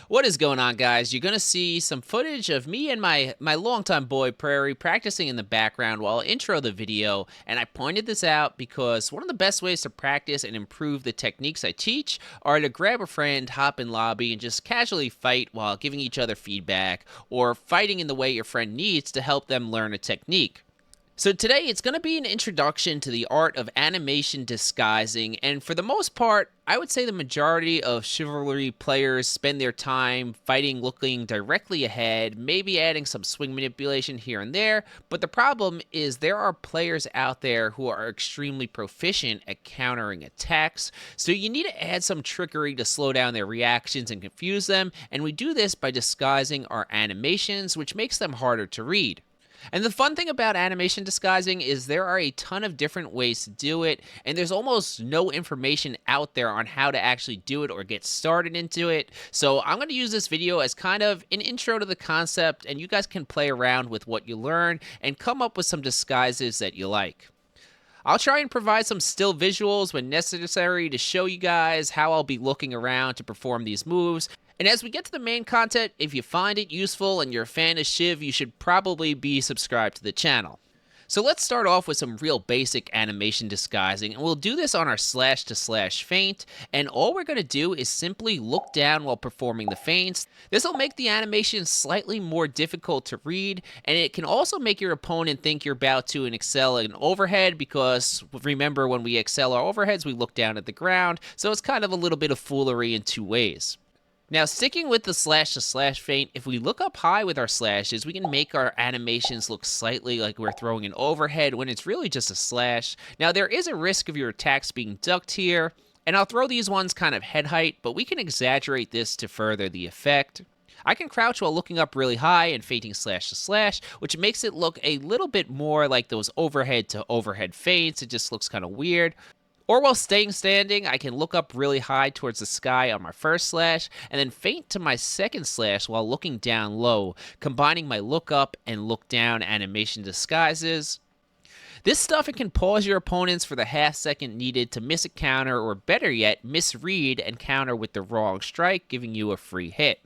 What is going on, guys? You're going to see some footage of me and my longtime boy, Prairie, practicing in the background while I intro the video, and I pointed this out because one of the best ways to practice and improve the techniques I teach are to grab a friend, hop in lobby, and just casually fight while giving each other feedback, or fighting in the way your friend needs to help them learn a technique. So today it's going to be an introduction to the art of animation disguising, and for the most part, I would say the majority of Chivalry players spend their time fighting looking directly ahead, maybe adding some swing manipulation here and there, but the problem is there are players out there who are extremely proficient at countering attacks, so you need to add some trickery to slow down their reactions and confuse them, and we do this by disguising our animations, which makes them harder to read. And the fun thing about animation disguising is there are a ton of different ways to do it, and there's almost no information out there on how to actually do it or get started into it. So I'm going to use this video as kind of an intro to the concept, and you guys can play around with what you learn and come up with some disguises that you like. I'll try and provide some still visuals when necessary to show you guys how I'll be looking around to perform these moves. And as we get to the main content, if you find it useful and you're a fan of Shiv, you should probably be subscribed to the channel. So let's start off with some real basic animation disguising, and we'll do this on our slash to slash feint, and all we're going to do is simply look down while performing the feints. This will make the animation slightly more difficult to read, and it can also make your opponent think you're about to excel an overhead, because remember, when we excel our overheads, we look down at the ground, so it's kind of a little bit of foolery in two ways. Now, sticking with the slash to slash feint, if we look up high with our slashes, we can make our animations look slightly like we're throwing an overhead when it's really just a slash. Now, there is a risk of your attacks being ducked here, and I'll throw these ones kind of head height, but we can exaggerate this to further the effect. I can crouch while looking up really high and feinting slash to slash, which makes it look a little bit more like those overhead to overhead feints. It just looks kind of weird. Or while staying standing, I can look up really high towards the sky on my first slash, and then feint to my second slash while looking down low, combining my look up and look down animation disguises. This stuff, it can pause your opponents for the half second needed to miss a counter, or better yet, misread and counter with the wrong strike, giving you a free hit.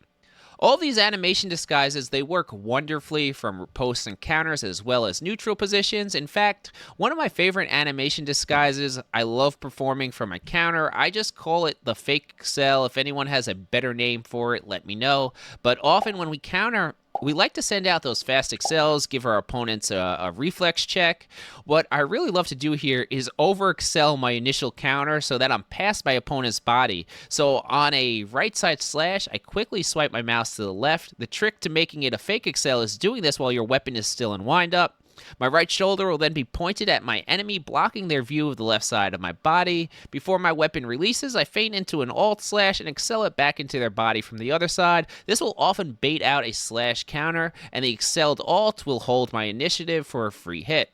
All these animation disguises, they work wonderfully from posts and counters as well as neutral positions. In fact, one of my favorite animation disguises I love performing from a counter, I just call it the fake excel. If anyone has a better name for it, let me know. But often when we counter, we like to send out those fast excels, give our opponents a reflex check. What I really love to do here is over excel my initial counter so that I'm past my opponent's body. So on a right side slash, I quickly swipe my mouse to the left. The trick to making it a fake excel is doing this while your weapon is still in wind up. My right shoulder will then be pointed at my enemy, blocking their view of the left side of my body. Before my weapon releases, I feint into an alt slash and excel it back into their body from the other side. This will often bait out a slash counter, and the excelled alt will hold my initiative for a free hit.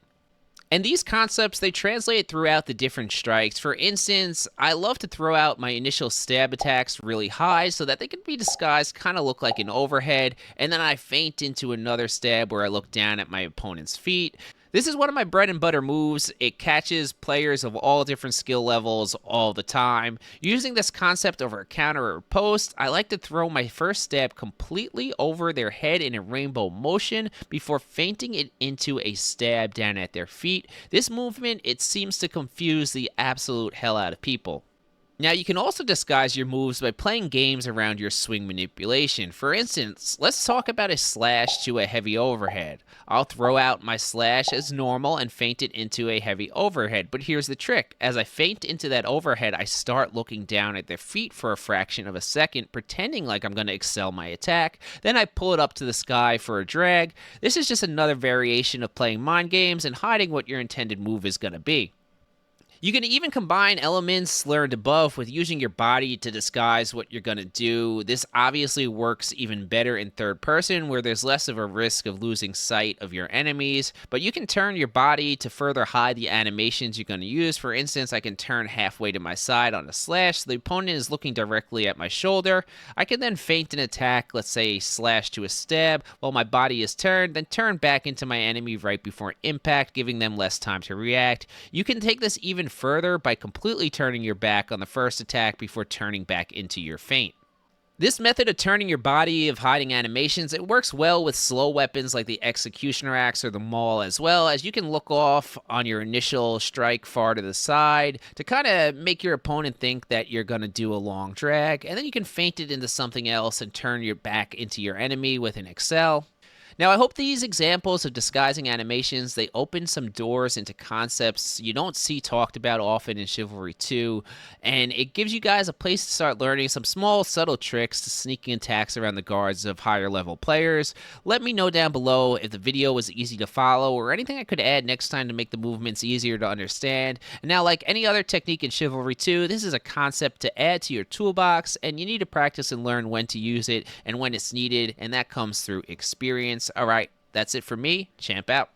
And these concepts, they translate throughout the different strikes. For instance, I love to throw out my initial stab attacks really high so that they can be disguised, kind of look like an overhead, and then I feint into another stab where I look down at my opponent's feet. This is one of my bread and butter moves. It catches players of all different skill levels all the time. Using this concept over a counter or post, I like to throw my first stab completely over their head in a rainbow motion before feinting it into a stab down at their feet. This movement, it seems to confuse the absolute hell out of people. Now, you can also disguise your moves by playing games around your swing manipulation. For instance, let's talk about a slash to a heavy overhead. I'll throw out my slash as normal and feint it into a heavy overhead, but here's the trick. As I feint into that overhead, I start looking down at their feet for a fraction of a second, pretending like I'm going to excel my attack. Then I pull it up to the sky for a drag. This is just another variation of playing mind games and hiding what your intended move is going to be. You can even combine elements learned above with using your body to disguise what you're going to do. This obviously works even better in third person, where there's less of a risk of losing sight of your enemies, but you can turn your body to further hide the animations you're going to use. For instance, I can turn halfway to my side on a slash, so the opponent is looking directly at my shoulder. I can then feint an attack, let's say a slash to a stab, while my body is turned, then turn back into my enemy right before impact, giving them less time to react. You can take this even further by completely turning your back on the first attack before turning back into your feint. This method of turning your body of hiding animations, it works well with slow weapons like the Executioner Axe or the Maul, as well as you can look off on your initial strike far to the side to kind of make your opponent think that you're going to do a long drag, and then you can feint it into something else and turn your back into your enemy with an Excel. Now, I hope these examples of disguising animations, they open some doors into concepts you don't see talked about often in Chivalry 2, and it gives you guys a place to start learning some small, subtle tricks to sneaking attacks around the guards of higher level players. Let me know down below if the video was easy to follow or anything I could add next time to make the movements easier to understand. And now, like any other technique in Chivalry 2, this is a concept to add to your toolbox, and you need to practice and learn when to use it and when it's needed, and that comes through experience. All right, that's it for me. Champ out.